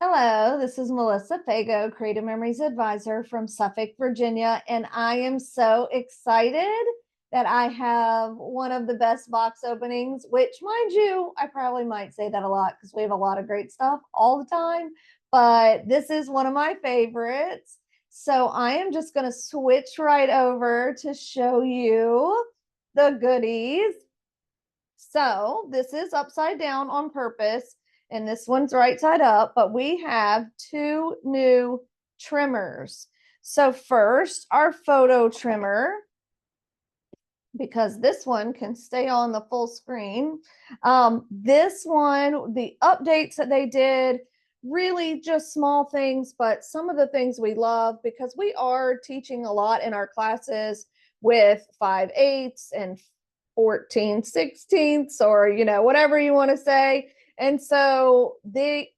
Hello, this is Melissa Fago, Creative Memories Advisor from Suffolk, Virginia, and I am so excited that I have one of the best box openings, which, mind you, I probably might say that a lot because we have a lot of great stuff all the time, but this is one of my favorites. So I am just going to switch right over to show you the goodies. So this is upside down on purpose, and this one's right side up, but we have two new trimmers. So first, our photo trimmer, because this one can stay on the full screen. This one, the updates that they did, really just small things, but some of the things we love because we are teaching a lot in our classes with 5/8 and 14/16, or whatever you want to say. And so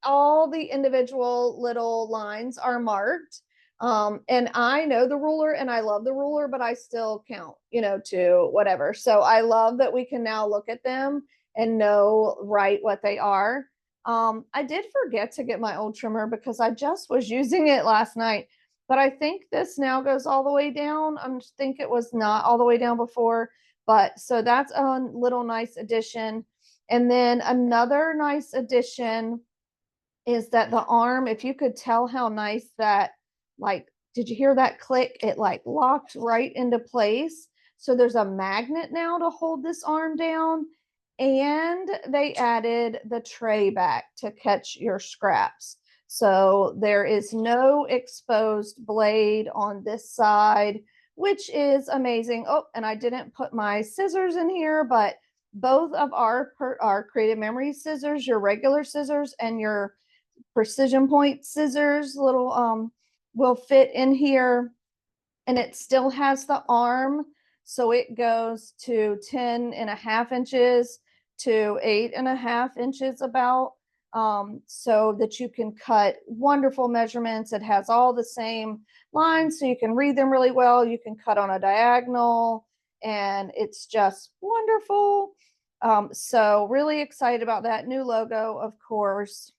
all the individual little lines are marked. And I know the ruler and I love the ruler, but I still count, to whatever. So I love that we can now look at them and know right what they are. I did forget to get my old trimmer because I just was using it last night, but I think this now goes all the way down. I think it was not all the way down before, but so that's a little nice addition. And then another nice addition is that the arm, if you could tell how nice that, like, did you hear that click? It like locked right into place. So there's a magnet now to hold this arm down. And they added the tray back to catch your scraps. So there is no exposed blade on this side, which is amazing. Oh, and I didn't put my scissors in here, but both of our Creative Memories scissors, your regular scissors and your precision point scissors, little will fit in here, and it still has the arm, so it goes to 10.5 inches to 8.5 inches about, so that you can cut wonderful measurements. It has all the same lines, so you can read them really well. You can cut on a diagonal, and it's just wonderful. So really excited about that new logo, of course.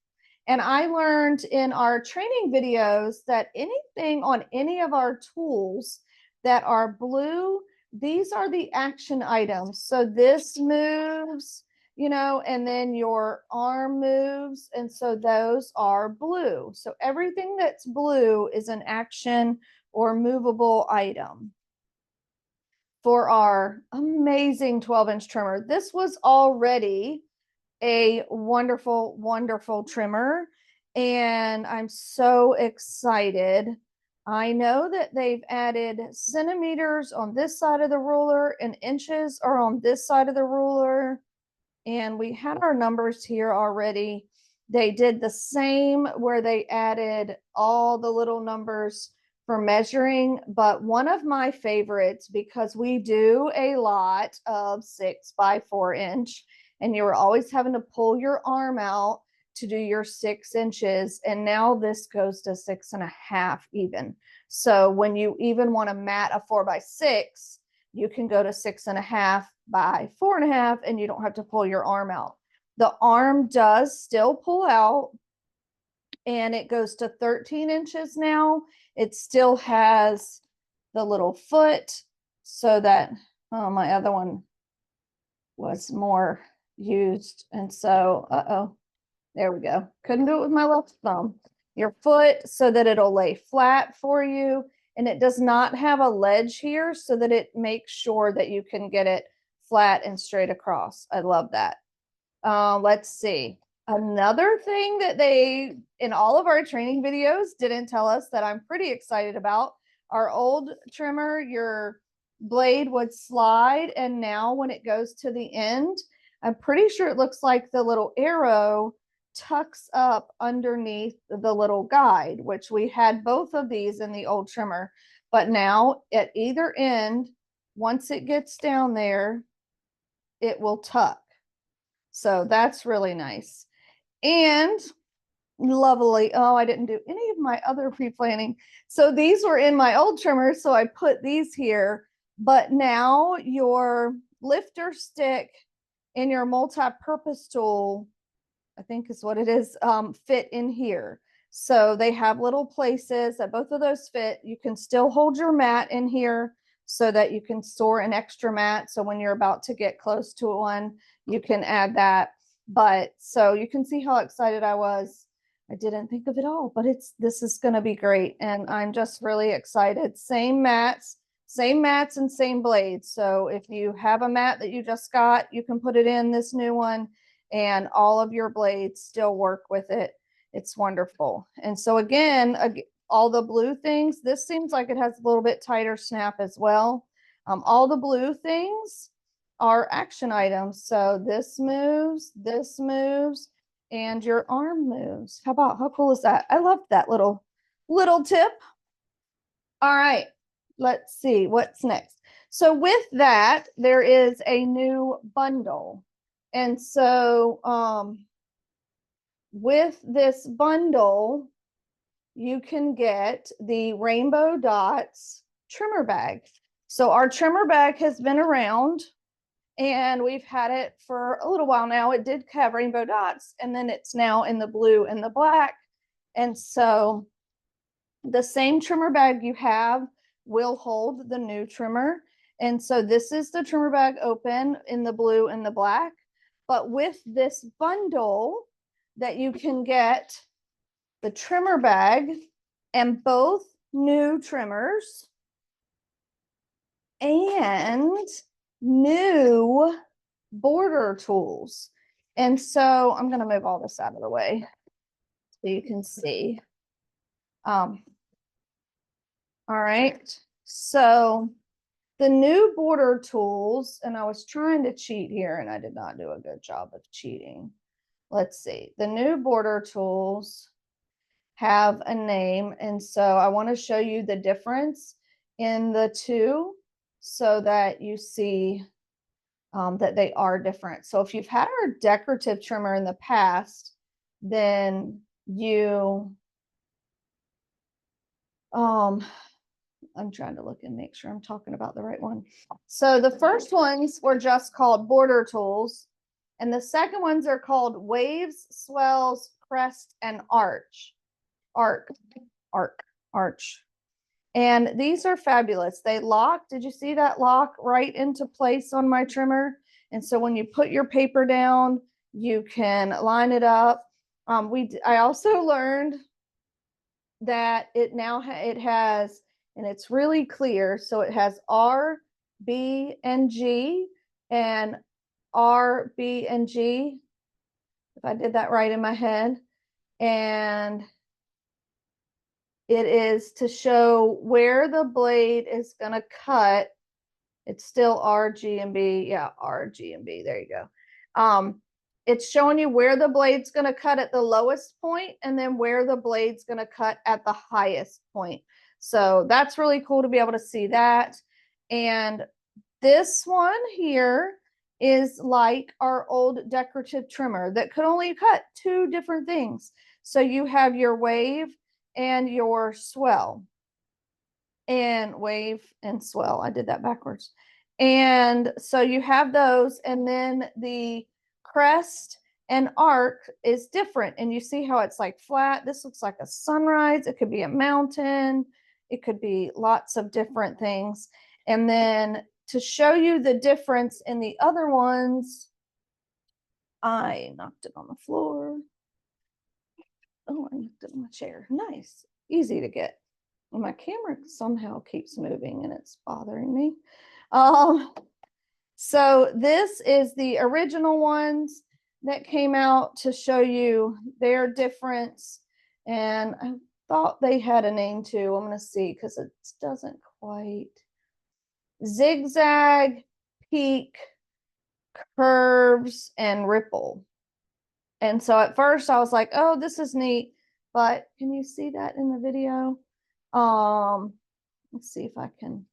And I learned in our training videos that anything on any of our tools that are blue, these are the action items. So this moves, and then your arm moves. And so those are blue. So everything that's blue is an action or movable item. For our amazing 12-inch trimmer, this was already a wonderful, wonderful trimmer, and I'm so excited. I know that they've added centimeters on this side of the ruler and inches are on this side of the ruler, and we had our numbers here already. They did the same where they added all the little numbers for measuring, but one of my favorites, because we do a lot of 6x4 inch, and you were always having to pull your arm out to do your 6 inches. And now this goes to 6.5 even. So when you even want to mat a 4x6, you can go to 6.5 by 4.5, and you don't have to pull your arm out. The arm does still pull out, and it goes to 13 inches now. It still has the little foot, so that, oh, my other one was more used, and so there we go. Couldn't do it with my left thumb. Your foot, so that it'll lay flat for you, and it does not have a ledge here, so that it makes sure that you can get it flat and straight across. I love that. Let's see. Another thing that they, in all of our training videos, didn't tell us that I'm pretty excited about. Our old trimmer, your blade would slide, and now when it goes to the end, I'm pretty sure it looks like the little arrow tucks up underneath the little guide, which we had both of these in the old trimmer. But now at either end, once it gets down there, it will tuck. So that's really nice. And lovely. Oh, I didn't do any of my other pre-planning. So these were in my old trimmer, so I put these here. But now your lifter stick and your multi-purpose tool, I think is what it is, fit in here. So they have little places that both of those fit. You can still hold your mat in here so that you can store an extra mat. So when you're about to get close to one, you can add that. But so you can see how excited I was. I didn't think of it all, but this is going to be great. And I'm just really excited. Same mats and same blades. So if you have a mat that you just got, you can put it in this new one and all of your blades still work with it. It's wonderful. And so again, all the blue things, this seems like it has a little bit tighter snap as well. All the blue things are action items. So this moves, and your arm moves. How cool is that? I love that little tip. All right, let's see what's next. So with that, there is a new bundle. And so with this bundle, you can get the Rainbow Dots trimmer bag. So our trimmer bag has been around and we've had it for a little while now. It did have rainbow dots and then it's now in the blue and the black. And so the same trimmer bag you have will hold the new trimmer. And so this is the trimmer bag open in the blue and the black. But with this bundle that you can get the trimmer bag and both new trimmers and new border tools. And so I'm going to move all this out of the way so you can see. All right. So the new border tools, and I was trying to cheat here and I did not do a good job of cheating. Let's see. The new border tools have a name. And so I want to show you the difference in the two so that you see that they are different. So if you've had our decorative trimmer in the past, then you, I'm trying to look and make sure I'm talking about the right one. So the first ones were just called border tools. And the second ones are called waves, swells, crest, and arch. Arch. And these are fabulous. They lock. Did you see that lock right into place on my trimmer? And so when you put your paper down, you can line it up. I also learned that it now it has, and it's really clear. So it has R, B, and G, and R, B, and G. If I did that right in my head. And it is to show where the blade is going to cut. It's still R, G, and B. Yeah, R, G, and B. There you go. It's showing you where the blade's going to cut at the lowest point and then where the blade's going to cut at the highest point. So that's really cool to be able to see that. And this one here is like our old decorative trimmer that could only cut two different things. So you have your wave and your swell, and wave and swell. I did that backwards. And so you have those, and then the crest and arc is different. And you see how it's like flat. This looks like a sunrise. It could be a mountain. It could be lots of different things. And then to show you the difference in the other ones, I knocked it on the floor. Oh, I knocked it on my chair. Nice. Easy to get. And my camera somehow keeps moving and it's bothering me. So this is the original ones that came out to show you their difference. And I thought they had a name too. I'm going to see because it doesn't quite. Zigzag, peak, curves, and ripple. And so at first I was like, oh, this is neat. But can you see that in the video? Let's see if I can.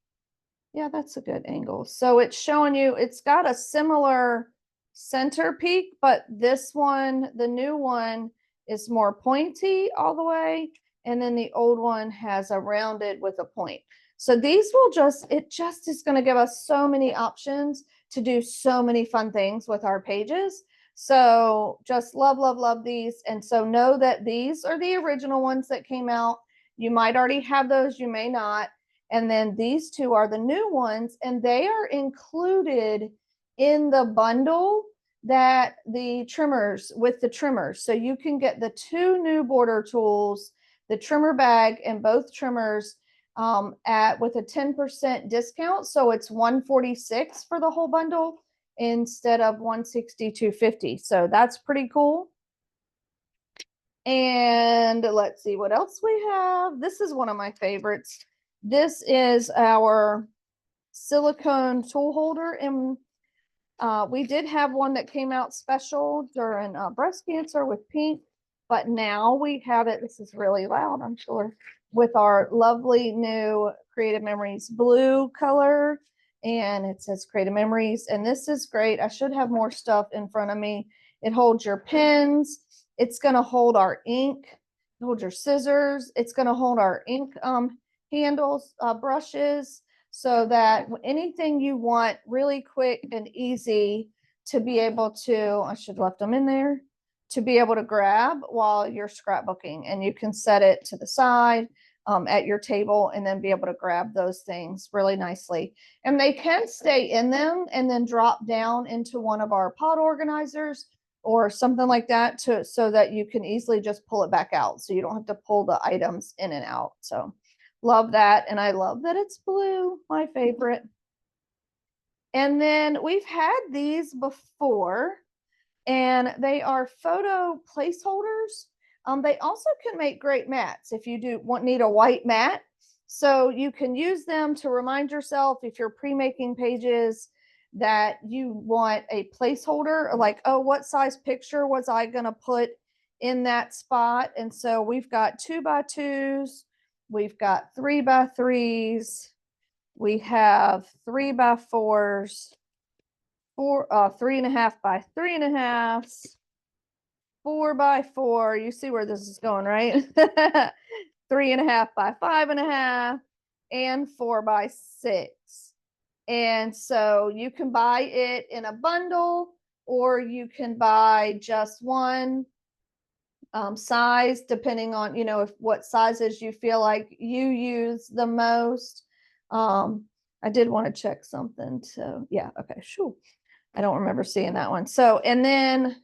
Yeah, that's a good angle. So it's showing you, it's got a similar center peak, but this one, the new one, is more pointy all the way. And then the old one has a rounded with a point. So these will it just is going to give us so many options to do so many fun things with our pages. So just love, love, love these. And so know that these are the original ones that came out. You might already have those, you may not. And then these two are the new ones, and they are included in the bundle that the trimmers with the trimmers. So you can get the two new border tools, the trimmer bag, and both trimmers at with a 10% discount. So it's $146 for the whole bundle instead of $162.50. So that's pretty cool. And let's see what else we have. This is one of my favorites. This is our silicone tool holder, and we did have one that came out special during breast cancer with pink, but now we have it. This is really loud, I'm sure, with our lovely new Creative Memories blue color, and it says Creative Memories, and this is great. I should have more stuff in front of me. It holds your pens. It's going to hold our ink. It holds your scissors. It's going to hold our ink handles, brushes, so that anything you want really quick and easy to be able to, I should have left them in there, to be able to grab while you're scrapbooking. And you can set it to the side at your table and then be able to grab those things really nicely. And they can stay in them and then drop down into one of our pot organizers or something like that, so that you can easily just pull it back out. So you don't have to pull the items in and out. So love that. And I love that it's blue, my favorite. And then we've had these before, and they are photo placeholders. They also can make great mats if you need a white mat. So you can use them to remind yourself if you're pre-making pages that you want a placeholder, like, oh, what size picture was I going to put in that spot? And so we've got 2x2s, we've got 3x3s, we have 3x4s, 3.5x3.5s, 4x4. You see where this is going, right? 3.5x5.5, and 4x6. And so you can buy it in a bundle, or you can buy just one size, depending on, what sizes you feel like you use the most. I did want to check something. So yeah, okay, sure. I don't remember seeing that one. So, and then let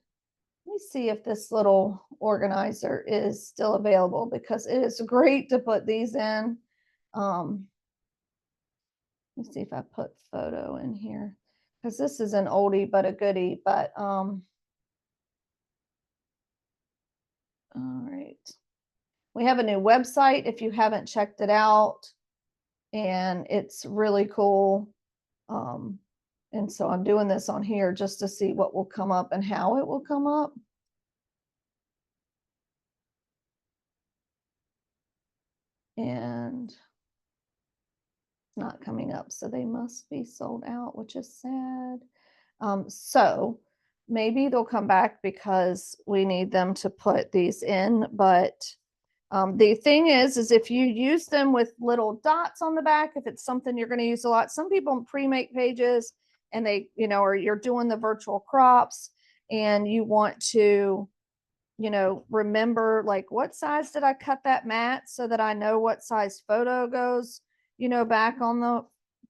me see if this little organizer is still available, because it is great to put these in. Let me see if I put photo in here, because this is an oldie but a goodie. But all right, we have a new website if you haven't checked it out, and it's really cool. And so I'm doing this on here just to see what will come up and how it will come up. And not coming up, so they must be sold out, which is sad. So maybe they'll come back because we need them to put these in. But the thing is if you use them with little dots on the back, if it's something you're going to use a lot, some people pre-make pages and they, or you're doing the virtual crops and you want to, remember, like, what size did I cut that mat so that I know what size photo goes, back on the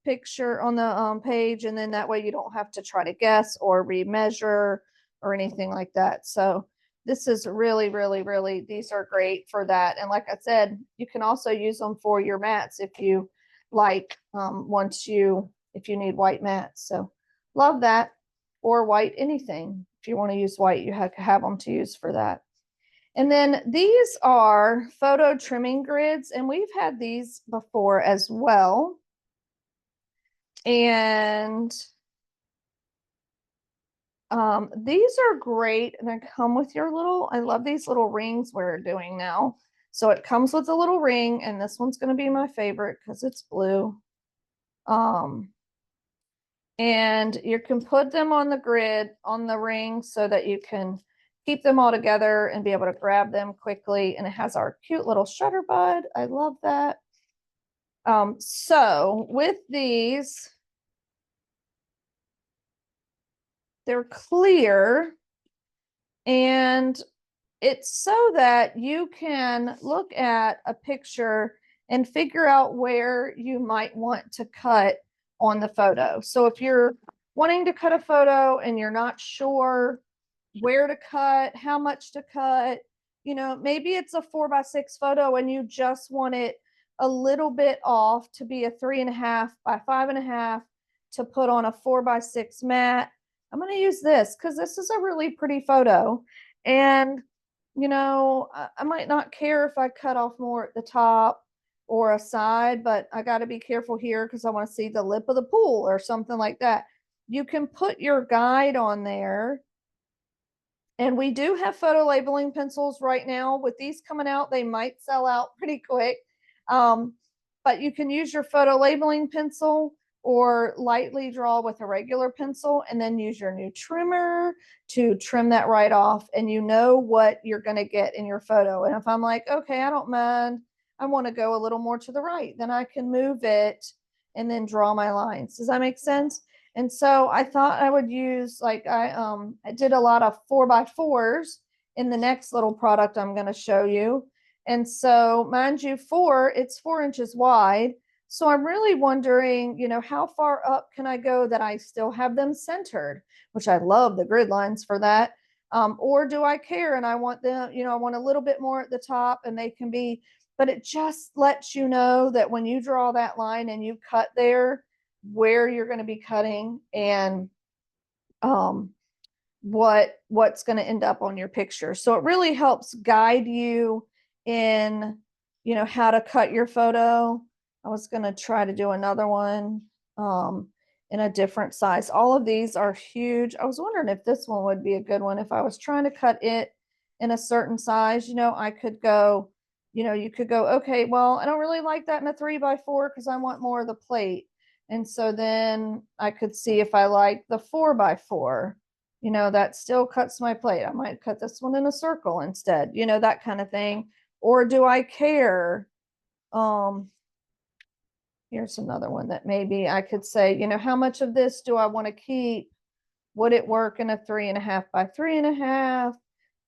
picture on the page. And then that way you don't have to try to guess or remeasure or anything like that. So this is really, really, really, these are great for that. And like I said, you can also use them for your mats if you like, if you need white mats. So love that. Or white anything. If you want to use white, you have them to use for that. And then these are photo trimming grids, and we've had these before as well. And these are great. And they come with your little, I love these little rings we're doing now. So it comes with a little ring, and this one's going to be my favorite because it's blue. And you can put them on the grid, on the ring, so that you can keep them all together and be able to grab them quickly. And it has our cute little shutter bud. I love that. So with these, they're clear, And it's so that you can look at a picture and figure out where you might want to cut on the photo. So if you're wanting to cut a photo and you're not sure where to cut, how much to cut, maybe it's a 4x6 photo and you just want it a little bit off to be a 3.5 by 5.5 to put on a 4x6 mat. I'm going to use this because this is a really pretty photo. And, I might not care if I cut off more at the top or a side, but I got to be careful here because I want to see the lip of the pool or something like that. You can put your guide on there. And we do have photo labeling pencils right now. With these coming out, they might sell out pretty quick. But you can use your photo labeling pencil or lightly draw with a regular pencil and then use your new trimmer to trim that right off. And you know what you're going to get in your photo. And if I'm like, okay, I don't mind, I want to go a little more to the right, then I can move it and then draw my lines. Does that make sense? And so I thought I would use, like, I did a lot of 4x4s in the next little product I'm going to show you. And so mind you, it's 4 inches wide. So I'm really wondering, how far up can I go that I still have them centered, which I love the grid lines for that. Or do I care and I want them, I want a little bit more at the top and they can be, but it just lets you know that when you draw that line and you cut there, where you're going to be cutting and what's going to end up on your picture. So it really helps guide you in, how to cut your photo. I was going to try to do another one in a different size. All of these are huge. I was wondering if this one would be a good one. If I was trying to cut it in a certain size, I could go, you could go, okay, well, I don't really like that in a 3x4 because I want more of the plate. And so then I could see if I like the 4x4, that still cuts my plate. I might cut this one in a circle instead, that kind of thing. Or do I care? Here's another one that maybe I could say, how much of this do I want to keep? Would it work in a 3.5 by 3.5?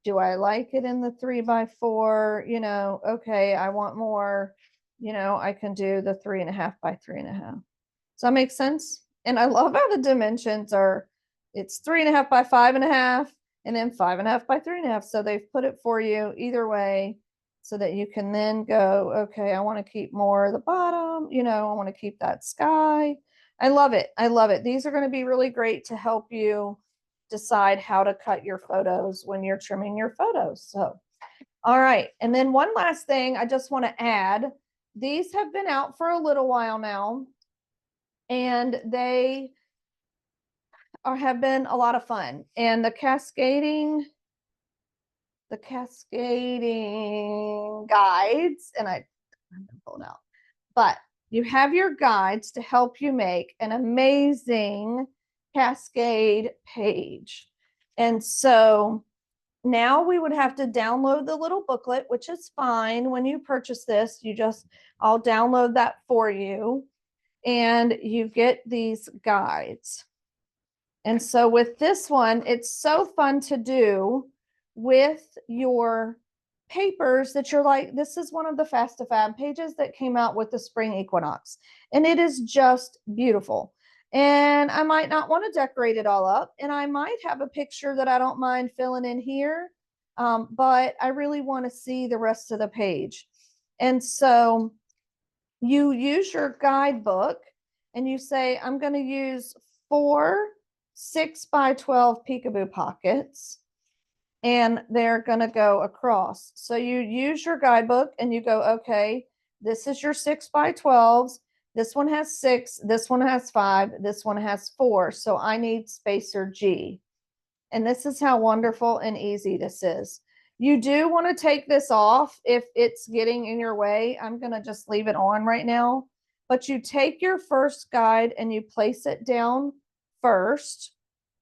Do I like it in the 3x4? Okay, I want more, I can do the 3.5 by 3.5. Does that make sense? And I love how the dimensions are, it's 3.5 by 5.5 and then 5.5 by 3.5. So they've put it for you either way so that you can then go, okay, I want to keep more of the bottom, I want to keep that sky. I love it. I love it. These are going to be really great to help you decide how to cut your photos when you're trimming your photos. So, all right. And then one last thing I just want to add, these have been out for a little while now. And they have been a lot of fun. And the cascading guides, and I pulled out, but you have your guides to help you make an amazing cascade page. And so now we would have to download the little booklet, which is fine. When you purchase this, I'll download that for you. And you get these guides. And so with this one, it's so fun to do with your papers that you're like, this is one of the Fast to Fab pages that came out with the spring equinox. And it is just beautiful. And I might not want to decorate it all up. And I might have a picture that I don't mind filling in here. But I really want to see the rest of the page. And so you use your guidebook and you say, I'm going to use 4 6x12 peekaboo pockets and they're going to go across. So you use your guidebook and you go, okay, this is your 6x12s. This one has 6, this one has 5, this one has 4. So I need spacer G. And this is how wonderful and easy this is. You do want to take this off if it's getting in your way. I'm going to just leave it on right now. But you take your first guide and you place it down first.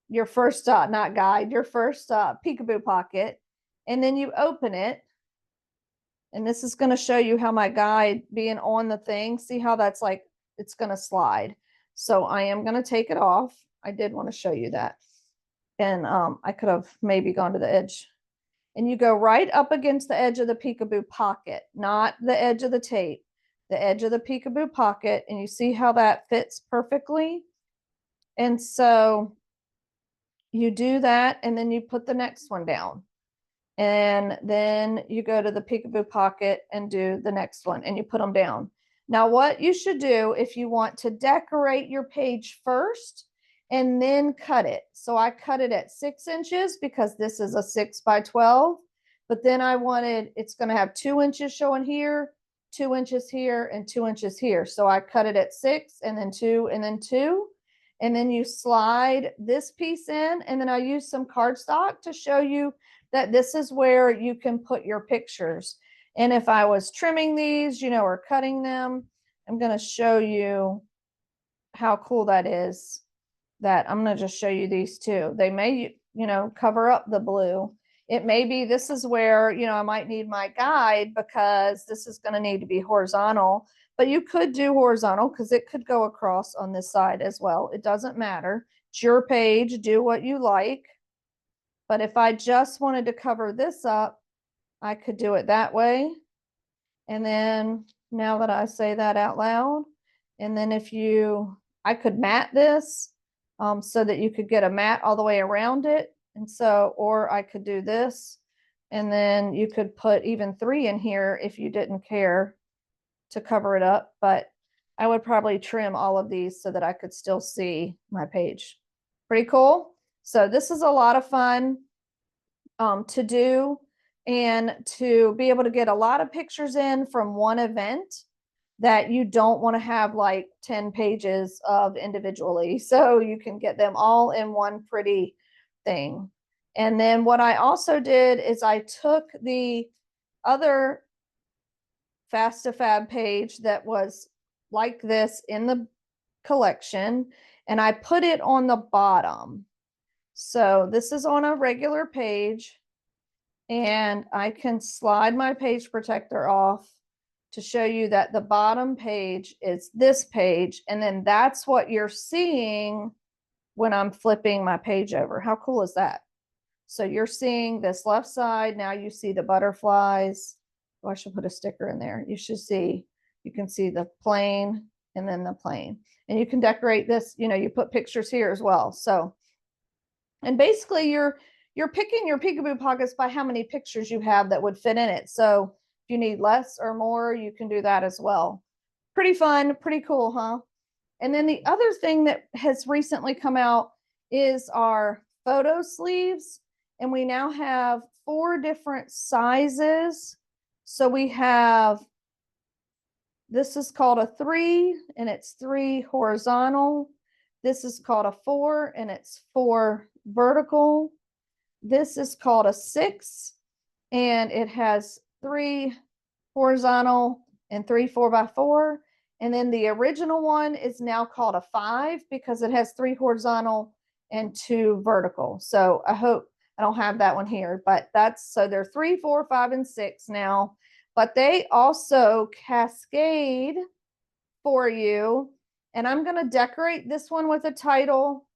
Your first, not guide, your first peekaboo pocket. And then you open it. And this is going to show you how my guide being on the thing, see how that's like, it's going to slide. So I am going to take it off. I did want to show you that. And I could have maybe gone to the edge and you go right up against the edge of the peekaboo pocket, not the edge of the tape, the edge of the peekaboo pocket, and you see how that fits perfectly. And so you do that, and then you put the next one down. And then you go to the peekaboo pocket and do the next one, and you put them down. Now, what you should do if you want to decorate your page first and then cut it. So I cut it at 6 inches because this is a 6 by 12, but then I wanted, it's going to have 2 inches showing here, 2 inches here, and 2 inches here. So I cut it at 6 and then 2 and then 2. And then you slide this piece in, and then I use some cardstock to show you that this is where you can put your pictures. And if I was trimming these, you know, or cutting them, I'm going to show you how cool that is. That I'm going to just show you these two. They may, you know, cover up the blue. It may be, this is where, you know, I might need my guide because this is going to need to be horizontal, but you could do horizontal because it could go across on this side as well. It doesn't matter. It's your page. Do what you like. But if I just wanted to cover this up, I could do it that way. And then now that I say that out loud, and then if you, I could mat this so that you could get a mat all the way around it. And so, or I could do this, and then you could put even 3 in here if you didn't care to cover it up. But I would probably trim all of these so that I could still see my page. Pretty cool. So this is a lot of fun to do, and to be able to get a lot of pictures in from one event that you don't want to have like 10 pages of individually. So you can get them all in one pretty thing. And then what I also did is I took the other Fast to Fab page that was like this in the collection, and I put it on the bottom. So this is on a regular page, and I can slide my page protector off to show you that the bottom page is this page, and then that's what you're seeing when I'm flipping my page over. How cool is that? So you're seeing this left side. Now you see the butterflies. Oh, I should put a sticker in there. You should see, you can see the plane and then the plane. And you can decorate this, you know, you put pictures here as well. So, and basically you're picking your peekaboo pockets by how many pictures you have that would fit in it. So if you need less or more, you can do that as well. Pretty fun, pretty cool, huh? And then the other thing that has recently come out is our photo sleeves. And we now have 4 different sizes. So we have, this is called a 3, and it's 3 horizontal. This is called a 4, and it's 4 vertical. This is called a 6, and it has 3 horizontal and 3 4x4. And then the original one is now called a 5 because it has 3 horizontal and 2 vertical. So I hope I don't have that one here, but that's, so they're 3, 4, 5, and 6 now. But they also cascade for you. And I'm going to decorate this one with a title.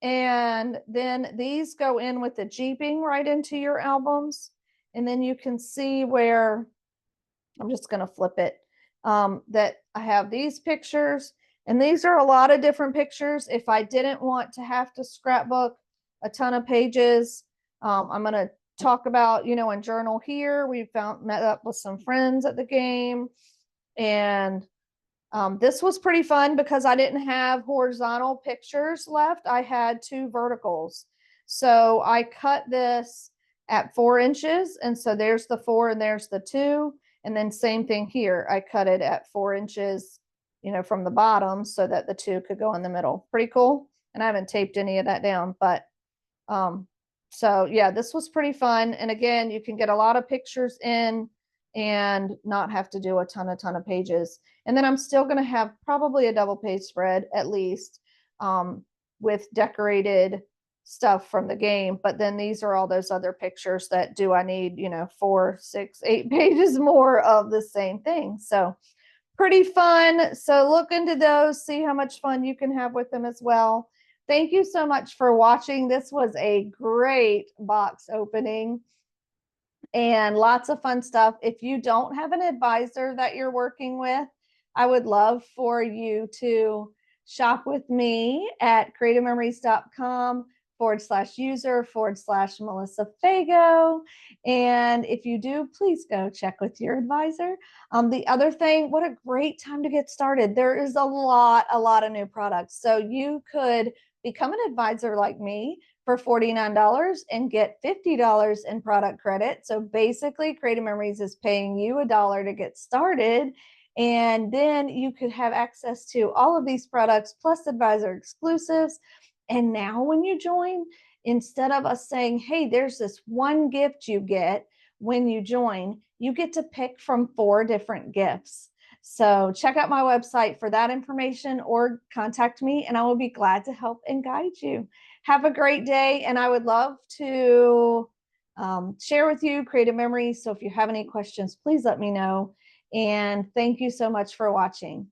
And then these go in with the jeeping right into your albums. And then you can see where, I'm just going to flip it, that I have these pictures. And these are a lot of different pictures. If I didn't want to have to scrapbook a ton of pages, I'm going to talk about, you know, in journal here, we met up with some friends at the game. And this was pretty fun because I didn't have horizontal pictures left. I had 2 verticals. So I cut this at 4 inches. And so there's the 4 and there's the 2. And then same thing here. I cut it at 4 inches, you know, from the bottom so that the 2 could go in the middle. Pretty cool. And I haven't taped any of that down, but so yeah, this was pretty fun. And again, you can get a lot of pictures in and not have to do a ton of pages. And then I'm still going to have probably a double page spread at least with decorated stuff from the game. But then these are all those other pictures that do I need, you know, 4, 6, 8 pages more of the same thing. So pretty fun. So look into those, see how much fun you can have with them as well. Thank you so much for watching. This was a great box opening. and lots of fun stuff. If you don't have an advisor that you're working with, I would love for you to shop with me at creativememories.com/user/Melissa Fago. And if you do, please go check with your advisor. The other thing, what a great time to get started. There is a lot of new products. So you could become an advisor like me for $49 and get $50 in product credit. So basically, Creative Memories is paying you $1 to get started. And then you could have access to all of these products plus advisor exclusives. And now, when you join, instead of us saying, hey, there's this one gift you get when you join, you get to pick from 4 different gifts. So check out my website for that information or contact me and I will be glad to help and guide you. Have a great day, and I would love to share with you creative memories. So if you have any questions, please let me know. And thank you so much for watching.